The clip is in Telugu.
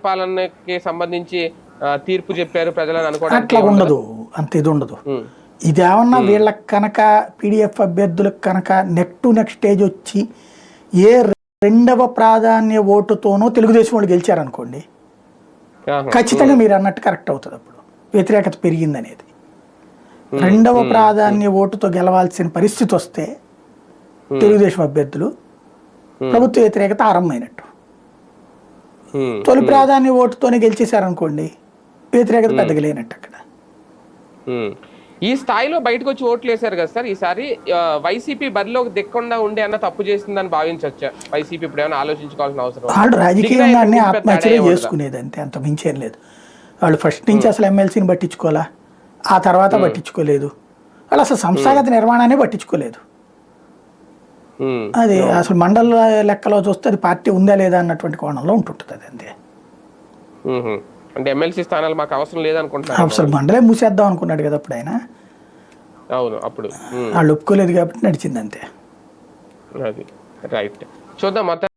పాలనకి సంబంధించి తీర్పు చెప్పారు ప్రజలని అనుకోవడానికి అట్లా ఉండదు, అంత ఇది ఉండదు. ఇదేమన్నా వీళ్ళకి కనుక పీడిఎఫ్ అభ్యర్థులకు కనుక నెక్ టు నెక్స్ట్ స్టేజ్ వచ్చి ఏ రెండవ ప్రాధాన్య ఓటుతోనో తెలుగుదేశం వాళ్ళు గెలిచారనుకోండి, ఖచ్చితంగా మీరు అన్నట్టు కరెక్ట్ అవుతుంది. అప్పుడు వ్యతిరేకత పెరిగిందనేది. రెండవ ప్రాధాన్య ఓటుతో గెలవాల్సిన పరిస్థితి వస్తే తెలుగుదేశం అభ్యర్థులు ప్రభుత్వ వ్యతిరేకత ఆరంభమైనట్టు. తొలి ప్రాధాన్య ఓటుతోనే గెలిచేశారనుకోండి, వ్యతిరేకత పెద్దగా లేనట్టు అక్కడ. ఈ స్థాయిలో బయటకు వచ్చి ఓట్లు వేశారు కదా సార్, ఈసారి వైసీపీ బరిలోకి దిక్కుండా ఉండే అన్న తప్పు చేసిందని భావించవచ్చా? వైసీపీ ఇప్పుడు ఏమైనా ఆలోచించుకోవాల్సిన అవసరం? వాళ్ళు రాజకీయంగా అన్ని ఆత్మహత్యలు చేసుకునేది అంతే, అంత మించేం లేదు. వాళ్ళు ఫస్ట్ నుంచి అసలు ఎమ్మెల్సీని పట్టించుకోవాలా, ఆ తర్వాత పట్టించుకోలేదు. వాళ్ళు అసలు సంస్థాగత నిర్మాణాన్ని పట్టించుకోలేదు. అది అసలు మండల లెక్కలో చూస్తే అది పార్టీ ఉందా లేదా అన్నటువంటి కోణంలో ఉంటుంటుంది అది అంతే. అంటే ఎమ్మెల్సీ స్థానాలు మాకు అవసరం లేదనుకుంటున్నారు. అసలు మండలే మూసేద్దాం అనుకున్నాడు కదా అప్పుడు ఆయన. అవును, అప్పుడు వాళ్ళు ఒప్పుకోలేదు కాబట్టి నడిచింది అంతే. అది రైట్. చూద్దాం మొత్తం.